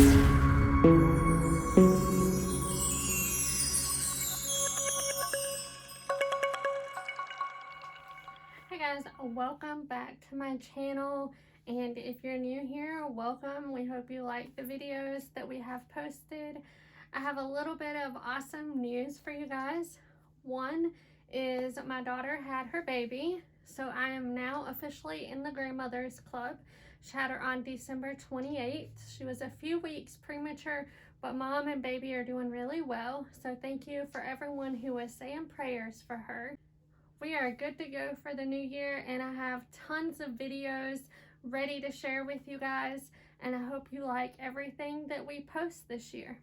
Hey guys, welcome back to my channel, and if you're new here, welcome. We hope you like the videos that we have posted. I have a little bit of awesome news for you guys. One is my daughter had her baby, so I am now officially in the Grandmothers Club. She had her on December 28th. She was a few weeks premature, but mom and baby are doing really well, so thank you for everyone who was saying prayers for her. We are good to go for the new year, and I have tons of videos ready to share with you guys, and I hope you like everything that we post this year.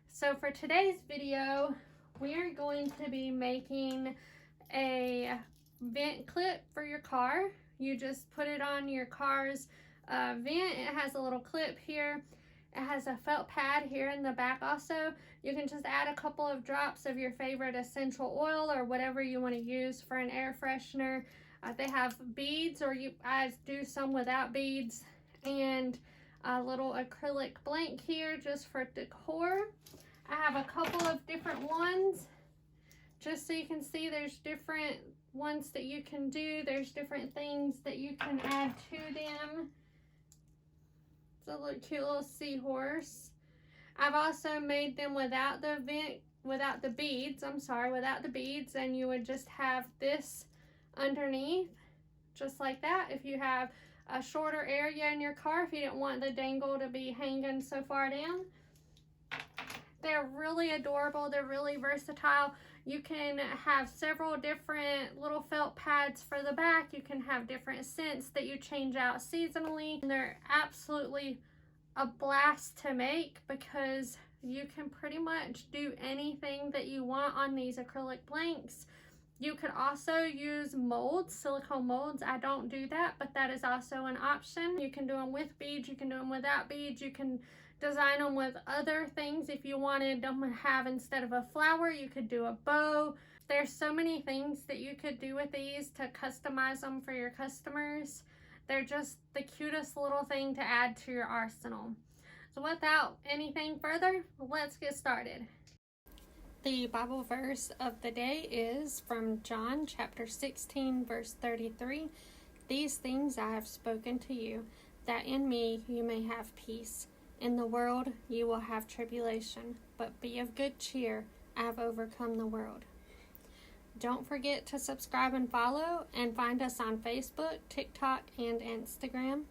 So for today's video, we are going to be making a vent clip for your car. You just put it on your car's vent. It has a little clip here. It has a felt pad here in the back also. You can just add a couple of drops of your favorite essential oil or whatever you want to use for an air freshener. They have beads, or I do some without beads, and a little acrylic blank here just for decor. I have a couple of different ones just so you can see there's different ones that you can do. There's different things that you can add to them. A little cute little seahorse. I've also made them without the beads, and you would just have this underneath, just like that. If you have a shorter area in your car, if you didn't want the dangle to be hanging so far down. They're really adorable. They're really versatile. You can have several different little felt pads for the back. You can have different scents that you change out seasonally. And they're absolutely a blast to make because you can pretty much do anything that you want on these acrylic blanks. You could also use molds, silicone molds. I don't do that, but that is also an option. You can do them with beads. You can do them without beads. You can design them with other things. If you wanted them to have, instead of a flower, you could do a bow. There's so many things that you could do with these to customize them for your customers. They're just the cutest little thing to add to your arsenal. So without anything further, let's get started. The Bible verse of the day is from John chapter 16 verse 33. These things I have spoken to you, that in me you may have peace. In the world you will have tribulation, but be of good cheer. I have overcome the world. Don't forget to subscribe and follow, and find us on Facebook, TikTok, and Instagram.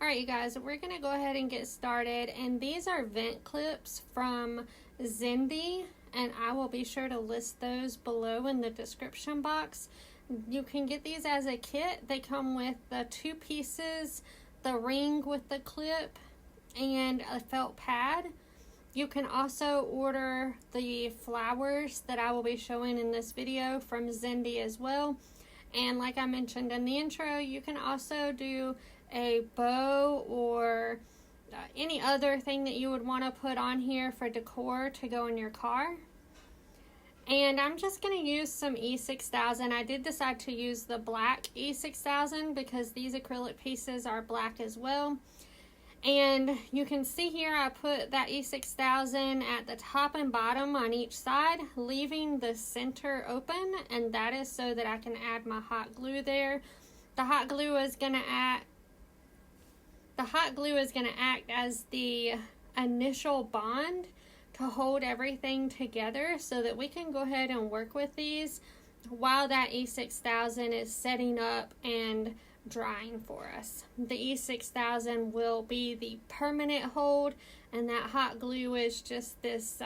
Alright, you guys, we're going to go ahead and get started. And these are vent clips from Zindee, and I will be sure to list those below in the description box. You can get these as a kit. They come with the 2 pieces, the ring with the clip, and a felt pad. You can also order the flowers that I will be showing in this video from Zindee as well. And like I mentioned in the intro, you can also do a bow or any other thing that you would want to put on here for decor to go in your car. And I'm just going to use some E6000. I did decide to use the black E6000 because these acrylic pieces are black as well. And you can see here I put that E6000 at the top and bottom on each side, leaving the center open, and that is so that I can add my hot glue there. The hot glue is going to act as the initial bond to hold everything together so that we can go ahead and work with these while that E6000 is setting up and drying for us. The E6000 will be the permanent hold, and that hot glue is just this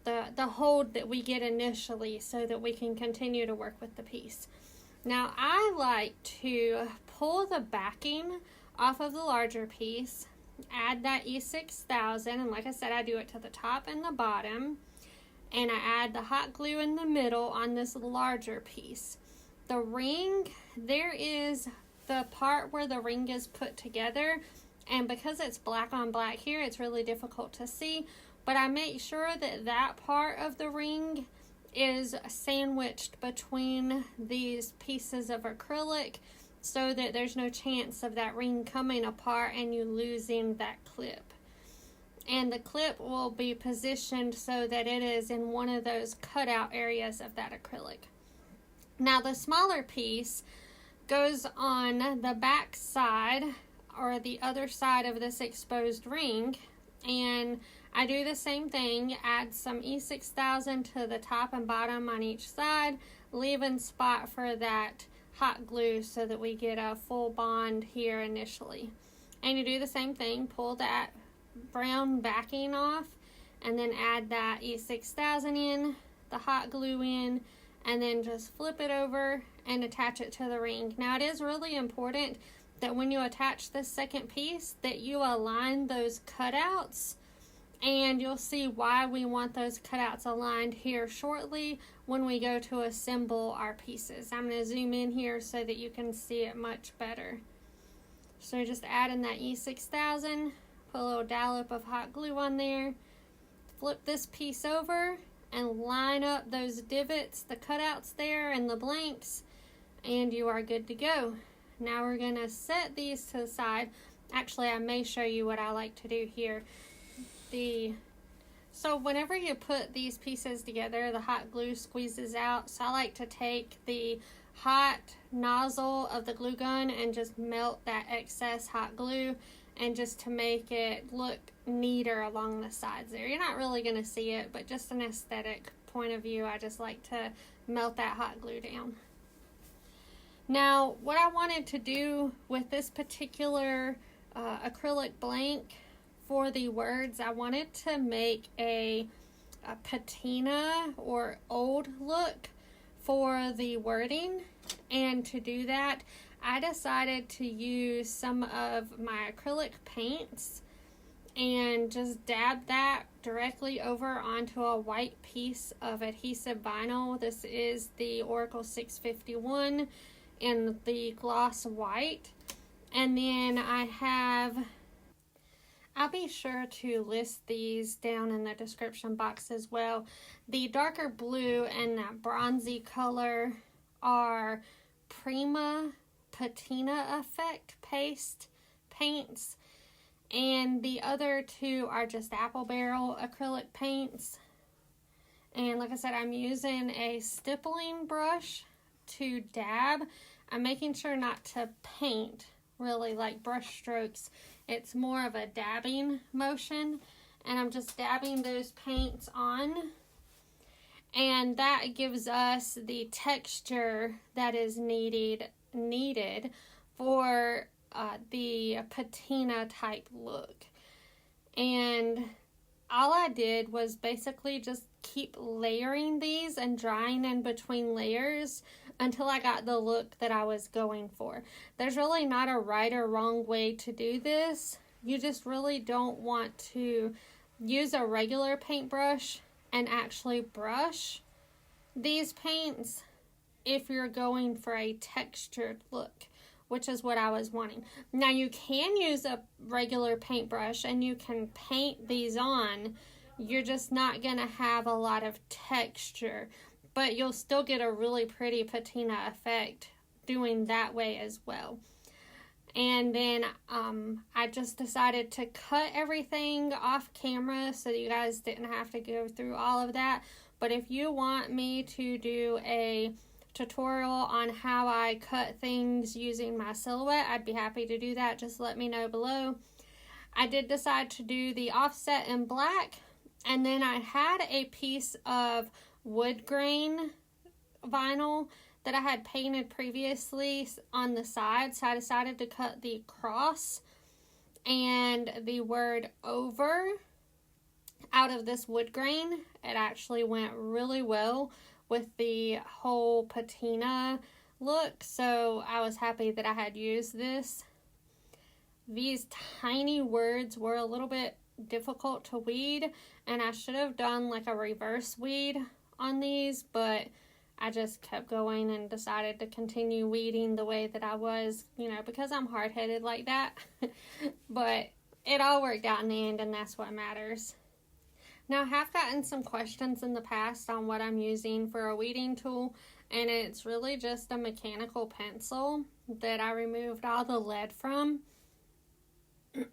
the hold that we get initially so that we can continue to work with the piece. Now I like to pull the backing off of the larger piece, add that E6000, and like I said, I do it to the top and the bottom, and I add the hot glue in the middle on this larger piece. The ring, there is the part where the ring is put together, and because it's black on black here, it's really difficult to see, but I make sure that that part of the ring is sandwiched between these pieces of acrylic so that there's no chance of that ring coming apart and you losing that clip. And the clip will be positioned so that it is in one of those cutout areas of that acrylic. Now the smaller piece goes on the back side or the other side of this exposed ring, and I do the same thing, add some E6000 to the top and bottom on each side, leaving spot for that hot glue so that we get a full bond here initially. And you do the same thing, pull that brown backing off and then add that E6000 in, the hot glue in, and then just flip it over and attach it to the ring. Now it is really important that when you attach this second piece that you align those cutouts, and you'll see why we want those cutouts aligned here shortly when we go to assemble our pieces. I'm going to zoom in here so that you can see it much better. So just add in that E6000, put a little dollop of hot glue on there, flip this piece over and line up those divots, the cutouts there and the blanks, and you are good to go. Now we're going to set these to the side. Actually, I may show you what I like to do here. So whenever you put these pieces together, the hot glue squeezes out. So I like to take the hot nozzle of the glue gun and just melt that excess hot glue, and just to make it look neater along the sides there. You're not really going to see it, but just an aesthetic point of view, I just like to melt that hot glue down. Now, what I wanted to do with this particular acrylic blank for the words, I wanted to make a patina or old look for the wording, and to do that I decided to use some of my acrylic paints and just dab that directly over onto a white piece of adhesive vinyl. This is the Oracle 651 in the gloss white. And then I'll be sure to list these down in the description box as well. The darker blue and that bronzy color are Prima Patina Effect paste paints, and the other two are just apple barrel acrylic paints. And like I said, I'm using a stippling brush to dab. I'm making sure not to paint really like brush strokes. It's more of a dabbing motion, and I'm just dabbing those paints on, and that gives us the texture that is needed for the patina type look. And all I did was basically just keep layering these and drying in between layers until I got the look that I was going for. There's really not a right or wrong way to do this. You just really don't want to use a regular paintbrush and actually brush these paints if you're going for a textured look, which is what I was wanting. Now you can use a regular paintbrush and you can paint these on. You're just not going to have a lot of texture, but you'll still get a really pretty patina effect doing that way as well. And then I just decided to cut everything off camera so that you guys didn't have to go through all of that. But if you want me to do a tutorial on how I cut things using my silhouette, I'd be happy to do that. Just let me know below. I did decide to do the offset in black, and then I had a piece of wood grain vinyl that I had painted previously on the side, so I decided to cut the cross and the word over out of this wood grain. It actually went really well with the whole patina look, so I was happy that I had used this. These tiny words were a little bit difficult to weed, and I should have done like a reverse weed on these, but I just kept going and decided to continue weeding the way that I was, because I'm hard-headed like that. But it all worked out in the end, and that's what matters. Now, I have gotten some questions in the past on what I'm using for a weeding tool, and it's really just a mechanical pencil. that I removed all the lead from.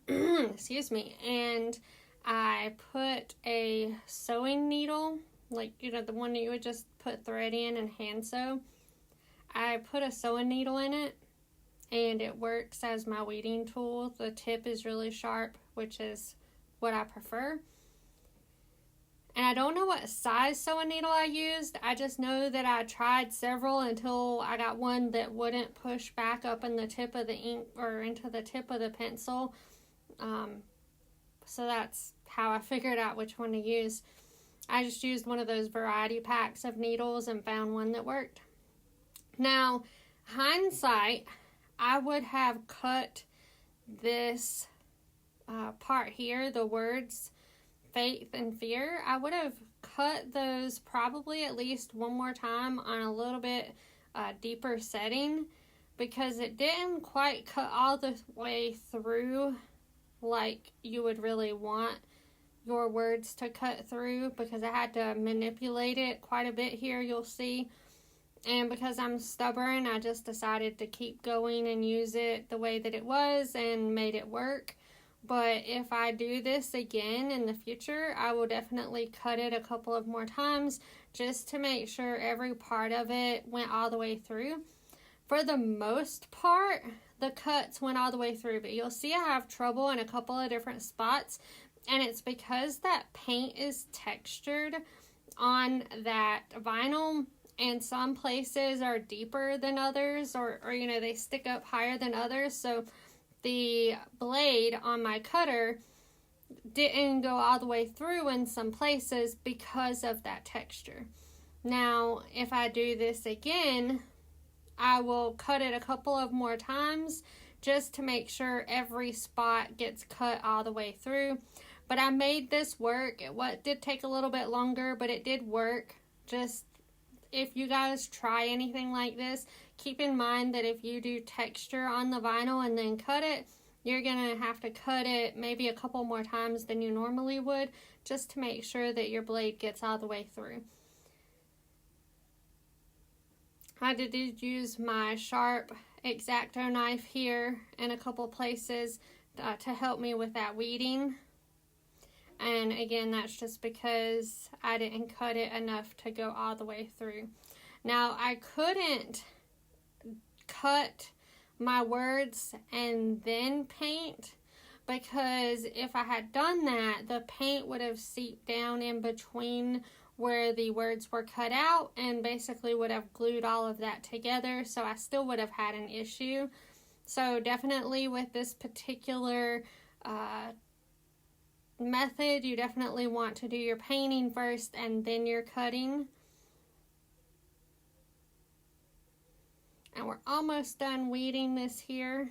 Excuse me. And I put a sewing needle, like, you know, the one that you would just put thread in and hand sew. I put a sewing needle in it, and it works as my weeding tool. The tip is really sharp, which is what I prefer. And I don't know what size sewing needle I used. I just know that I tried several until I got one that wouldn't push back up in the tip of the ink or into the tip of the pencil. So that's how I figured out which one to use. I just used one of those variety packs of needles and found one that worked. Now, hindsight, I would have cut this part here, the words faith and fear. I would have cut those probably at least one more time on a little bit deeper setting, because it didn't quite cut all the way through like you would really want your words to cut through, because I had to manipulate it quite a bit here, you'll see. And because I'm stubborn, I just decided to keep going and use it the way that it was and made it work. But if I do this again in the future, I will definitely cut it a couple of more times just to make sure every part of it went all the way through. For the most part, the cuts went all the way through, but you'll see I have trouble in a couple of different spots, and it's because that paint is textured on that vinyl, and some places are deeper than others, or you know, they stick up higher than others. So the blade on my cutter didn't go all the way through in some places because of that texture. Now, if I do this again, I will cut it a couple of more times just to make sure every spot gets cut all the way through. But I made this work. It did take a little bit longer, but it did work. Just, if you guys try anything like this, keep in mind that if you do texture on the vinyl and then cut it, you're going to have to cut it maybe a couple more times than you normally would, just to make sure that your blade gets all the way through. I did use my sharp X-Acto knife here in a couple places to help me with that weeding. And again, that's just because I didn't cut it enough to go all the way through. Now, I couldn't cut my words and then paint, because if I had done that, the paint would have seeped down in between where the words were cut out and basically would have glued all of that together, so I still would have had an issue. So definitely with this particular method, you definitely want to do your painting first and then your cutting. And we're almost done weeding this here.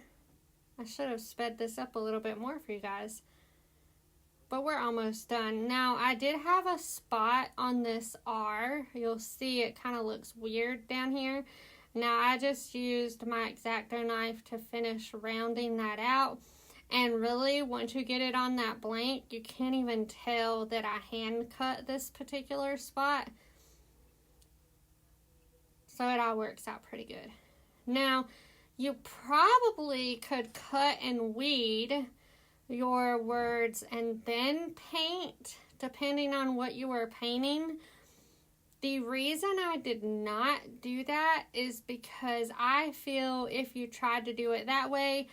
I should have sped this up a little bit more for you guys, but we're almost done. Now, I did have a spot on this R. You'll see it kind of looks weird down here. Now, I just used my X-Acto knife to finish rounding that out. And really, once you get it on that blank, you can't even tell that I hand cut this particular spot. So it all works out pretty good. Now, you probably could cut and weed your words and then paint, depending on what you were painting. The reason I did not do that is because I feel if you tried to do it that way,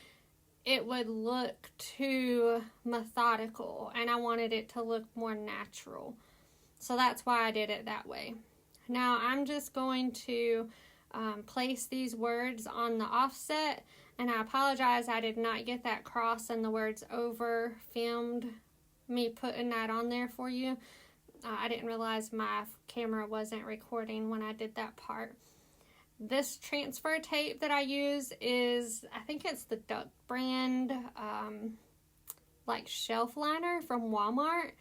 it would look too methodical, and I wanted it to look more natural. So that's why I did it that way. Now I'm just going to place these words on the offset, and I apologize, I did not get that cross and the words over filmed me putting that on there for you. I didn't realize my camera wasn't recording when I did that part. This transfer tape that I use is, I think it's the Duck brand, like shelf liner from Walmart.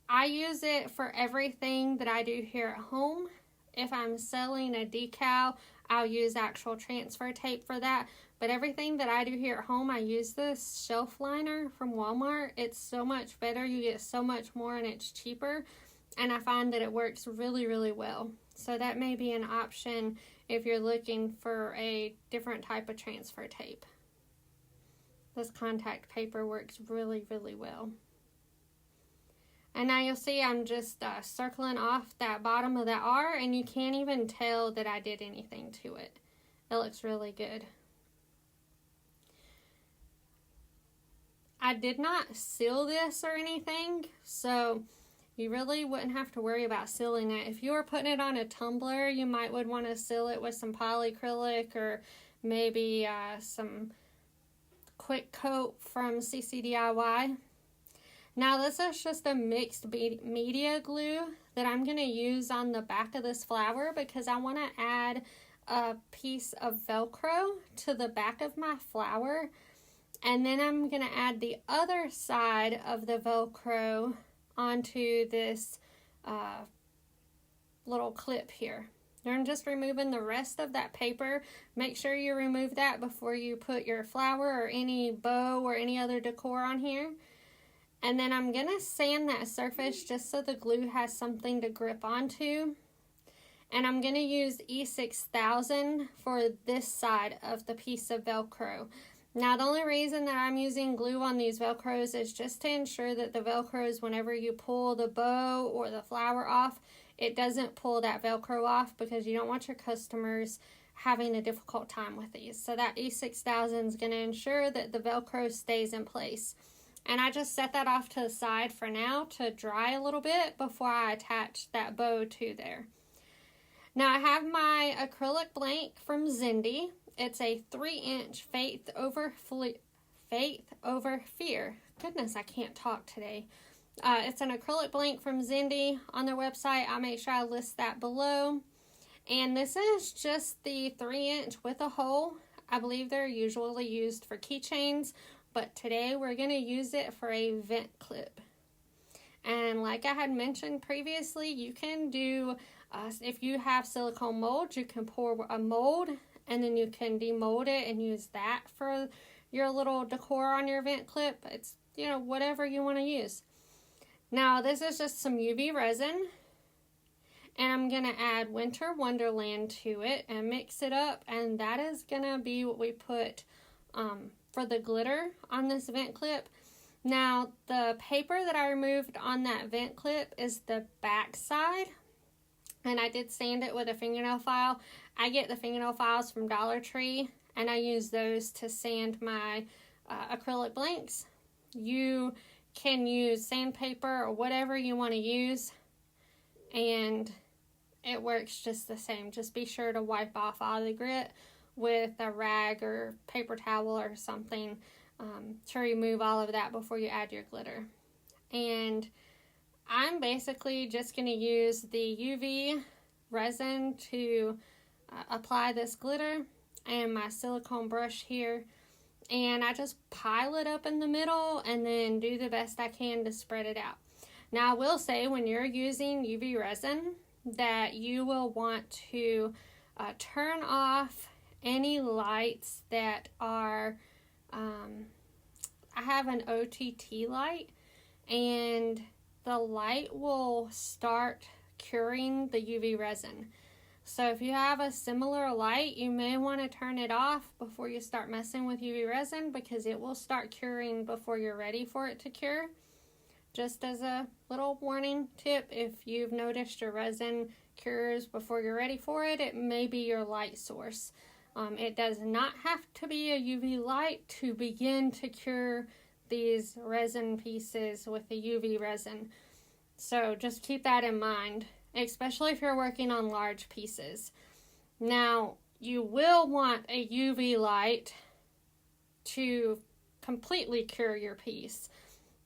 I use it for everything that I do here at home. If I'm selling a decal, I'll use actual transfer tape for that. But everything that I do here at home, I use this shelf liner from Walmart. It's so much better. You get so much more and it's cheaper. And I find that it works really, really well. So that may be an option if you're looking for a different type of transfer tape. This contact paper works really, really well. And now you'll see I'm just circling off that bottom of that R, and you can't even tell that I did anything to it. It looks really good. I did not seal this or anything, so you really wouldn't have to worry about sealing it. If you were putting it on a tumbler, you might would want to seal it with some polyacrylic or maybe some quick coat from CCDIY. Now this is just a mixed media glue that I'm going to use on the back of this flower because I want to add a piece of Velcro to the back of my flower. And then I'm going to add the other side of the Velcro onto this little clip here. I'm just removing the rest of that paper. Make sure you remove that before you put your flower or any bow or any other decor on here. And then I'm going to sand that surface just so the glue has something to grip onto. And I'm going to use E6000 for this side of the piece of Velcro. Now, the only reason that I'm using glue on these Velcros is just to ensure that the Velcros, whenever you pull the bow or the flower off, it doesn't pull that Velcro off because you don't want your customers having a difficult time with these. So that E6000 is going to ensure that the Velcro stays in place. And I just set that off to the side for now to dry a little bit before I attach that bow to there. Now I have my acrylic blank from Zindee. It's a 3-inch Faith Over Fear. Goodness, I can't talk today. It's an acrylic blank from Zindee on their website. I'll make sure I list that below. And this is just the 3-inch with a hole. I believe they're usually used for keychains, but today we're going to use it for a vent clip. And like I had mentioned previously, you can do, if you have silicone molds, you can pour a mold and then you can demold it and use that for your little decor on your vent clip. It's, you know, whatever you want to use. Now, this is just some UV resin. And I'm going to add Winter Wonderland to it and mix it up. And that is going to be what we put for the glitter on this vent clip. Now, the paper that I removed on that vent clip is the back side. And I did sand it with a fingernail file. I get the fingernail files from Dollar Tree, and I use those to sand my acrylic blanks. You can use sandpaper or whatever you want to use, and it works just the same. Just be sure to wipe off all the grit with a rag or paper towel or something to remove all of that before you add your glitter. And I'm basically just going to use the UV resin to apply this glitter and my silicone brush here. And I just pile it up in the middle and then do the best I can to spread it out. Now, I will say when you're using UV resin that you will want to turn off any lights that are, I have an OTT light, and the light will start curing the UV resin. So if you have a similar light, you may want to turn it off before you start messing with UV resin because it will start curing before you're ready for it to cure. Just as a little warning tip, if you've noticed your resin cures before you're ready for it, it may be your light source. It does not have to be a UV light to begin to cure these resin pieces with the UV resin. So just keep that in mind, especially if you're working on large pieces. Now, you will want a UV light to completely cure your piece,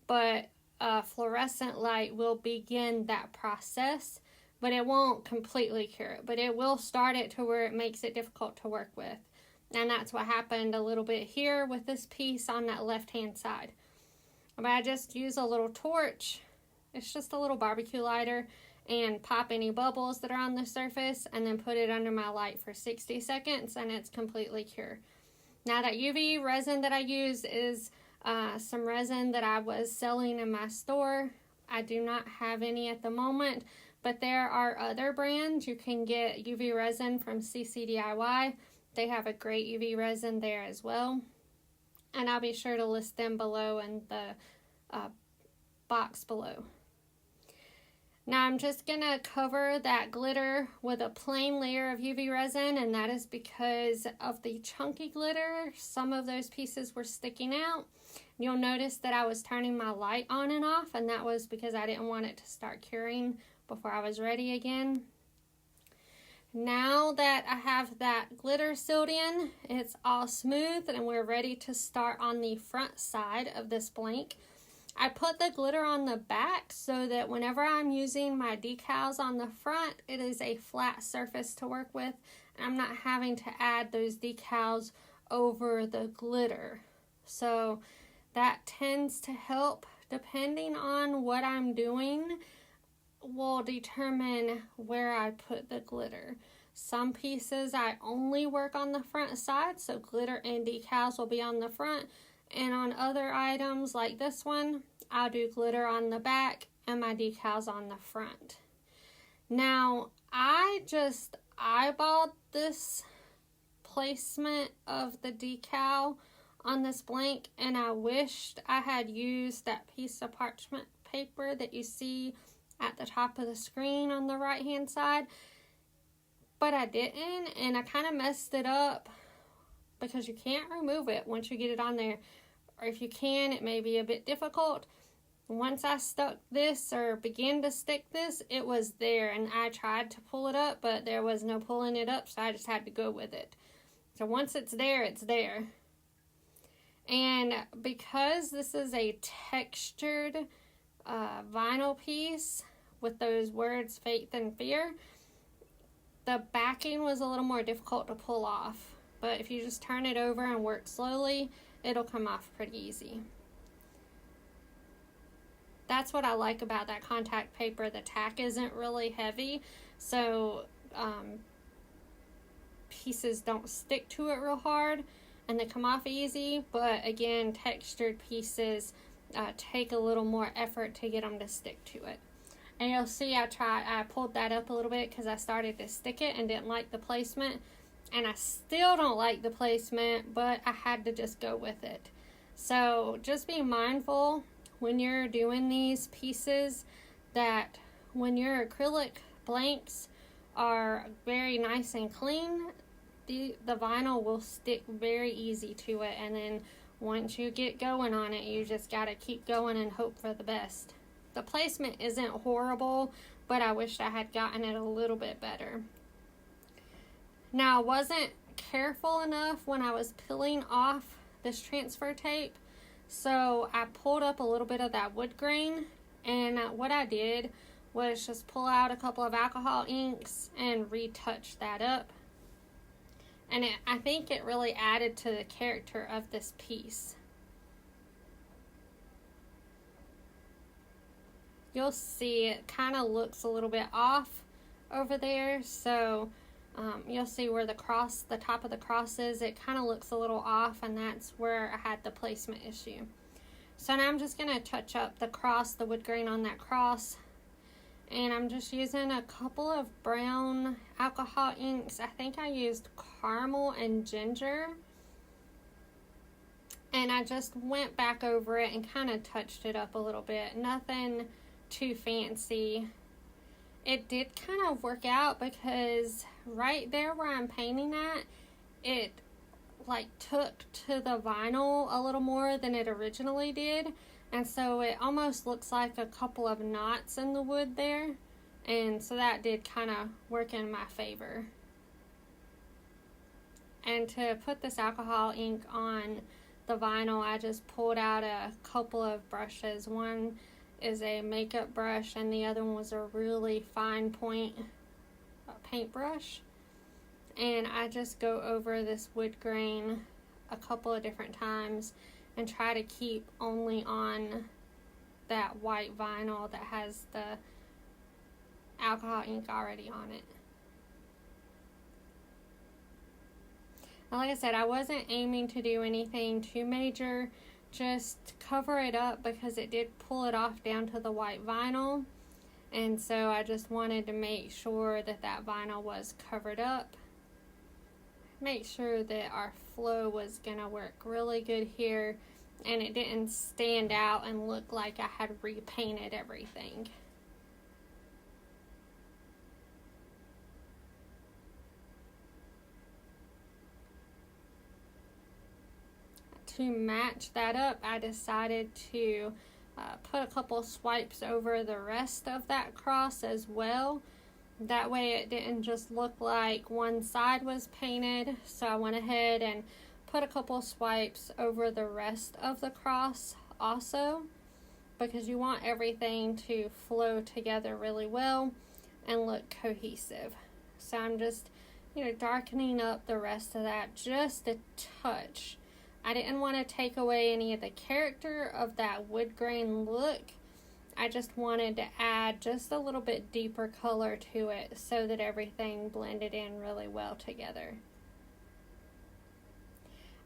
but a fluorescent light will begin that process, but it won't completely cure it, but it will start it to where it makes it difficult to work with. And that's what happened a little bit here with this piece on that left-hand side. But I just use a little torch. It's just a little barbecue lighter, and pop any bubbles that are on the surface and then put it under my light for 60 seconds and it's completely cured. Now, that UV resin that I use is some resin that I was selling in my store. I do not have any at the moment, But there are other brands. You can get UV resin from CCDIY. They have a great UV resin there as well. And I'll be sure to list them below in the box below. Now I'm just going to cover that glitter with a plain layer of UV resin, and that is because of the chunky glitter. Some of those pieces were sticking out. You'll notice that I was turning my light on and off, and that was because I didn't want it to start curing before I was ready again. Now that I have that glitter sealed in, it's all smooth, and we're ready to start on the front side of this blank. I put the glitter on the back so that whenever I'm using my decals on the front, it is a flat surface to work with, and I'm not having to add those decals over the glitter. So that tends to help. Depending on what I'm doing will determine where I put the glitter. Some pieces I only work on the front side, so glitter and decals will be on the front. And on other items like this one, I'll do glitter on the back and my decals on the front. Now, I just eyeballed this placement of the decal on this blank, and I wished I had used that piece of parchment paper that you see at the top of the screen on the right hand side, but I didn't, and I kind of messed it up because you can't remove it once you get it on there, or if you can, it may be a bit difficult. Once I stuck this or began to stick this, it was there, and I tried to pull it up, but there was no pulling it up, so I just had to go with it. So once it's there, it's there. And because this is a textured vinyl piece with those words faith and fear, the backing was a little more difficult to pull off. But if you just turn it over and work slowly, it'll come off pretty easy. That's what I like about that contact paper. The tack isn't really heavy, so pieces don't stick to it real hard, and they come off easy. But again, textured pieces take a little more effort to get them to stick to it. And you'll see I pulled that up a little bit because I started to stick it and didn't like the placement. And I still don't like the placement, but I had to just go with it. So just be mindful when you're doing these pieces that when your acrylic blanks are very nice and clean, the vinyl will stick very easy to it. And then once you get going on it, you just got to keep going and hope for the best. The placement isn't horrible, but I wish I had gotten it a little bit better. Now, I wasn't careful enough when I was peeling off this transfer tape, so I pulled up a little bit of that wood grain, and what I did was just pull out a couple of alcohol inks and retouch that up. And I think it really added to the character of this piece. You'll see it kind of looks a little bit off over there, so you'll see where the top of the cross is. It kind of looks a little off, and that's where I had the placement issue. So now I'm just going to touch up the cross, the wood grain on that cross, and I'm just using a couple of brown alcohol inks. I think I used caramel and ginger, and I just went back over it and kind of touched it up a little bit. Nothing too fancy. It did kind of work out because right there where I'm painting at, it like took to the vinyl a little more than it originally did, and so it almost looks like a couple of knots in the wood there, and so that did kind of work in my favor. And to put this alcohol ink on the vinyl, I just pulled out a couple of brushes. One is a makeup brush, and the other one was a really fine point paintbrush. And I just go over this wood grain a couple of different times and try to keep only on that white vinyl that has the alcohol ink already on it. Now, like I said, I wasn't aiming to do anything too major. Just cover it up because it did pull it off down to the white vinyl. And so I just wanted to make sure that that vinyl was covered up. Make sure that our flow was going to work really good here and it didn't stand out and look like I had repainted everything. To match that up, I decided to put a couple swipes over the rest of that cross as well. That way it didn't just look like one side was painted. So I went ahead and put a couple swipes over the rest of the cross also, because you want everything to flow together really well and look cohesive. So I'm just, darkening up the rest of that just a touch. I didn't want to take away any of the character of that wood grain look. I just wanted to add just a little bit deeper color to it so that everything blended in really well together.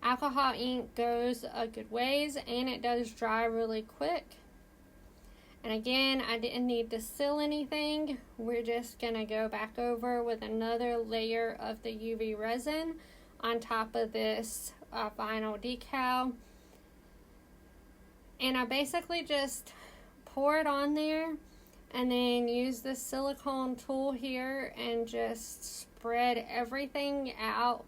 Alcohol ink goes a good ways and it does dry really quick. And again, I didn't need to seal anything. We're just going to go back over with another layer of the UV resin on top of this vinyl decal, and I basically just pour it on there and then use the silicone tool here and just spread everything out.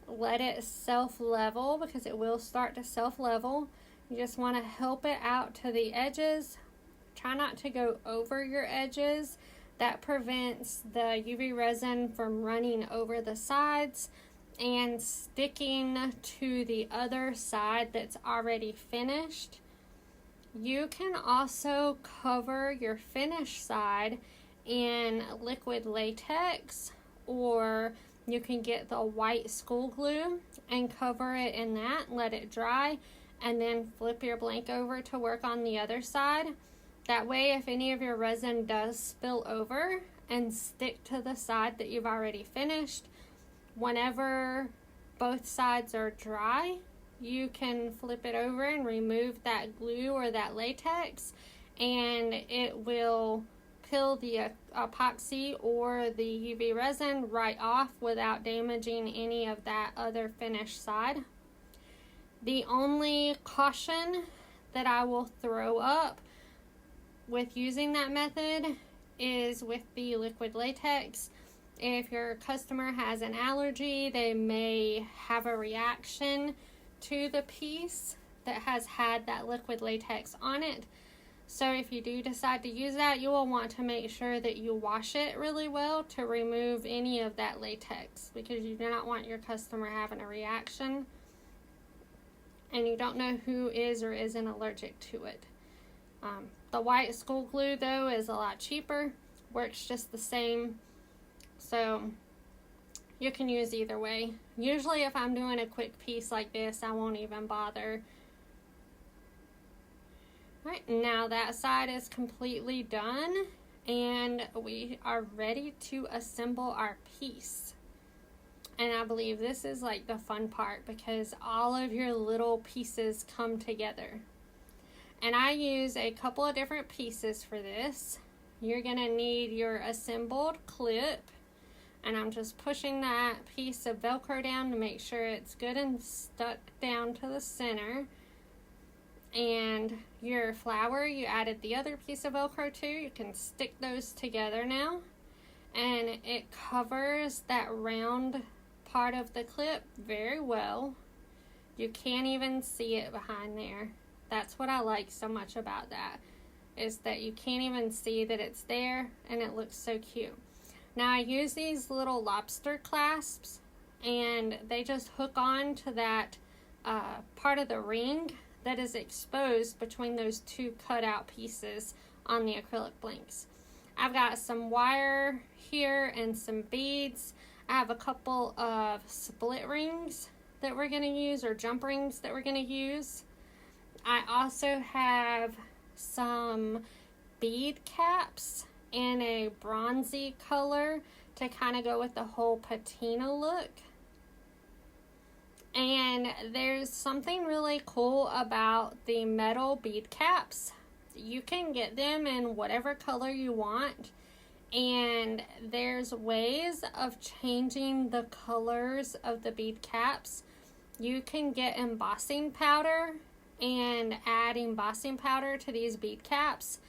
Let it self-level, because it will start to self-level. You just want to help it out to the edges. Try not to go over your edges. That prevents the UV resin from running over the sides and sticking to the other side that's already finished. You can also cover your finished side in liquid latex, or you can get the white school glue and cover it in that, let it dry, and then flip your blank over to work on the other side. That way, if any of your resin does spill over and stick to the side that you've already finished, whenever both sides are dry, you can flip it over and remove that glue or that latex, and it will peel the epoxy or the UV resin right off without damaging any of that other finished side. The only caution that I will throw up with using that method is with the liquid latex. If your customer has an allergy, they may have a reaction to the piece that has had that liquid latex on it. So if you do decide to use that, you will want to make sure that you wash it really well to remove any of that latex, because you do not want your customer having a reaction and you don't know who is or isn't allergic to it. The white school glue though is a lot cheaper, works just the same. So you can use either way. Usually if I'm doing a quick piece like this, I won't even bother. Right, now that side is completely done and we are ready to assemble our piece. And I believe this is like the fun part, because all of your little pieces come together. And I use a couple of different pieces for this. You're gonna need your assembled clip, and I'm just pushing that piece of Velcro down to make sure it's good and stuck down to the center. And your flower, you added the other piece of Velcro to. You can stick those together now, and it covers that round part of the clip very well. You can't even see it behind there. That's what I like so much about that, is that you can't even see that it's there, and it looks so cute. Now I use these little lobster clasps, and they just hook on to that part of the ring that is exposed between those two cutout pieces on the acrylic blanks. I've got some wire here and some beads. I have a couple of split rings that we're going to use, or jump rings that we're going to use. I also have some bead caps in a bronzy color to kind of go with the whole patina look. And there's something really cool about the metal bead caps. You can get them in whatever color you want, and there's ways of changing the colors of the bead caps. You can get embossing powder and add embossing powder to these bead caps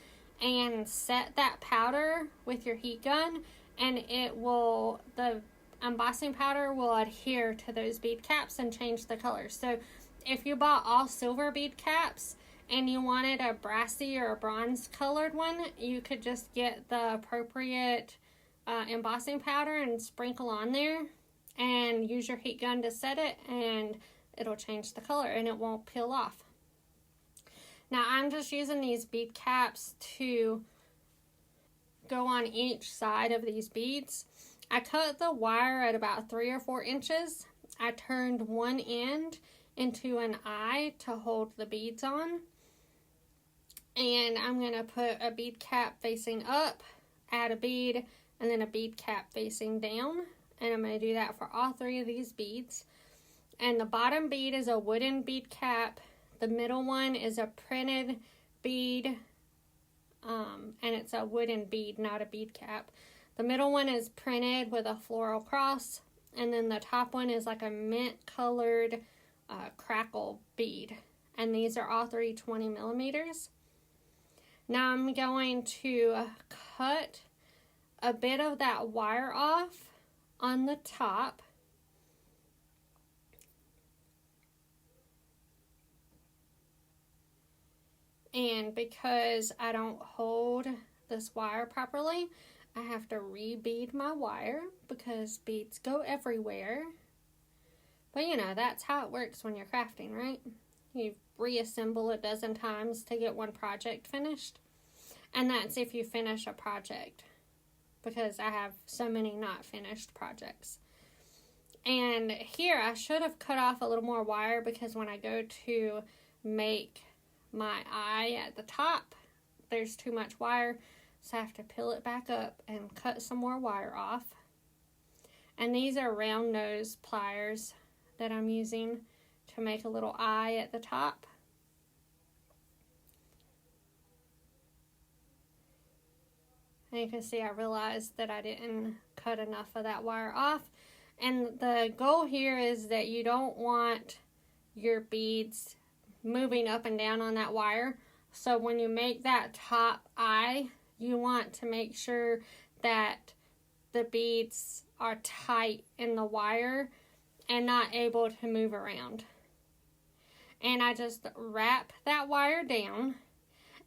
and set that powder with your heat gun, and the embossing powder will adhere to those bead caps and change the color. So if you bought all silver bead caps and you wanted a brassy or a bronze colored one, you could just get the appropriate embossing powder and sprinkle on there and use your heat gun to set it, and it'll change the color and it won't peel off. Now I'm just using these bead caps to go on each side of these beads. I cut the wire at about 3 or 4 inches. I turned one end into an eye to hold the beads on. And I'm going to put a bead cap facing up, add a bead, and then a bead cap facing down. And I'm going to do that for all 3 of these beads. And the bottom bead is a wooden bead cap. The middle one is a printed bead, and it's a wooden bead, not a bead cap. The middle one is printed with a floral cross, and then the top one is like a mint colored crackle bead. And these are all 3 20 millimeters. Now I'm going to cut a bit of that wire off on the top. And because I don't hold this wire properly, I have to re-bead my wire because beads go everywhere. But you know, that's how it works when you're crafting, right? You reassemble a dozen times to get one project finished. And that's if you finish a project, because I have so many not finished projects. And here I should have cut off a little more wire, because when I go to make my eye at the top, there's too much wire, so I have to peel it back up and cut some more wire off. And these are round nose pliers that I'm using to make a little eye at the top. And you can see I realized that I didn't cut enough of that wire off. And the goal here is that you don't want your beads moving up and down on that wire. So when you make that top eye, you want to make sure that the beads are tight in the wire and not able to move around. And I just wrap that wire down,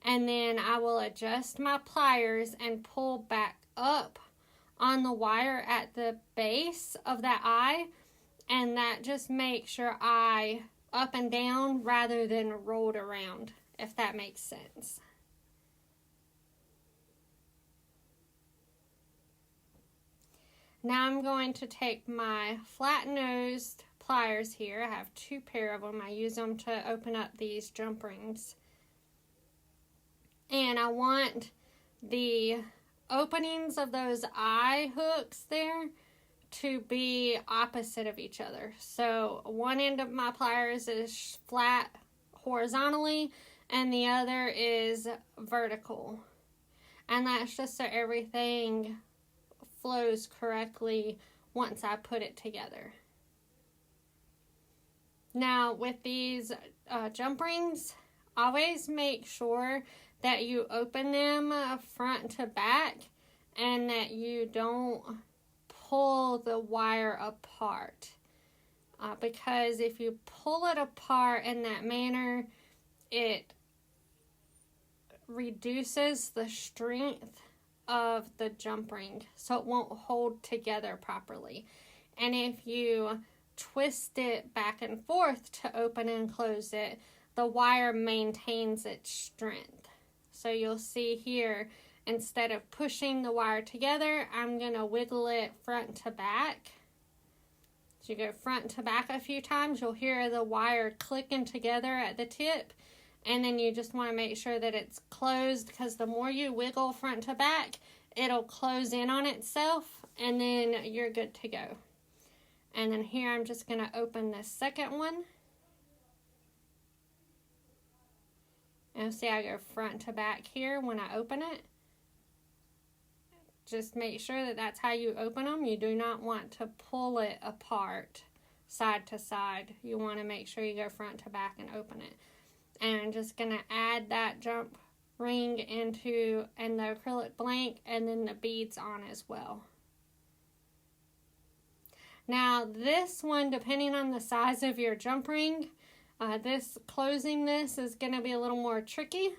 and then I will adjust my pliers and pull back up on the wire at the base of that eye, and that just makes your eye up and down rather than rolled around, if that makes sense. Now I'm going to take my flat-nosed pliers here. I have 2 pair of them. I use them to open up these jump rings. And I want the openings of those eye hooks there to be opposite of each other. So one end of my pliers is flat horizontally and the other is vertical. And that's just so everything flows correctly once I put it together. Now with these jump rings, always make sure that you open them front to back and that you don't pull the wire apart. Because if you pull it apart in that manner, it reduces the strength of the jump ring, so it won't hold together properly. And if you twist it back and forth to open and close it, the wire maintains its strength. So you'll see here, instead of pushing the wire together, I'm going to wiggle it front to back. So you go front to back a few times, you'll hear the wire clicking together at the tip. And then you just want to make sure that it's closed, because the more you wiggle front to back, it'll close in on itself, and then you're good to go. And then here I'm just going to open the second one. And Now see, I go front to back here when I open it. Just make sure that that's how you open them. You do not want to pull it apart side to side. You want to make sure you go front to back and open it. And I'm just going to add that jump ring into and the acrylic blank and then the beads on as well. Now this one, depending on the size of your jump ring, closing this is going to be a little more tricky.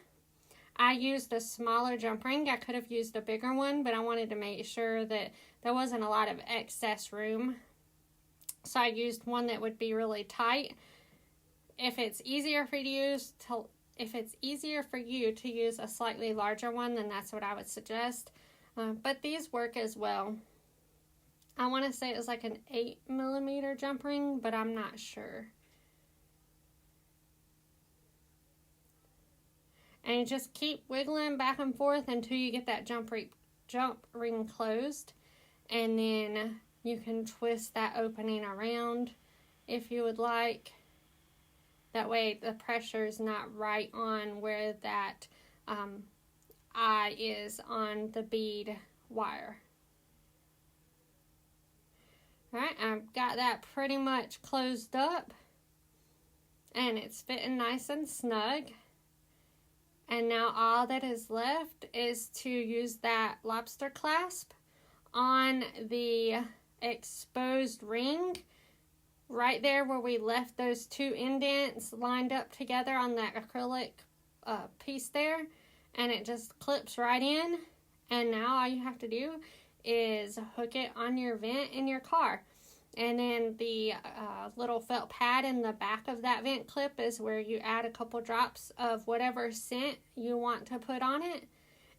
I used a smaller jump ring. I could have used a bigger one, but I wanted to make sure that there wasn't a lot of excess room. So I used one that would be really tight. If it's easier for you to use a slightly larger one, then that's what I would suggest. But these work as well. I want to say it was like an 8mm jump ring, but I'm not sure. And you just keep wiggling back and forth until you get that jump ring closed. And then you can twist that opening around if you would like. That way the pressure is not right on where that eye is on the bead wire. Alright, I've got that pretty much closed up. And it's fitting nice and snug. And now all that is left is to use that lobster clasp on the exposed ring right there where we left those two indents lined up together on that acrylic piece there, and it just clips right in. And now all you have to do is hook it on your vent in your car. And then the little felt pad in the back of that vent clip is where you add a couple drops of whatever scent you want to put on it.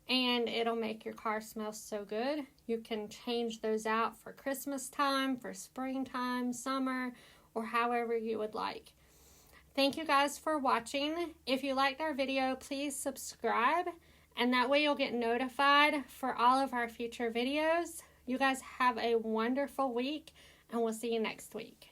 And it'll make your car smell so good. You can change those out for Christmas time, for springtime, summer, or however you would like. Thank you guys for watching. If you liked our video, please subscribe. And that way you'll get notified for all of our future videos. You guys have a wonderful week. And we'll see you next week.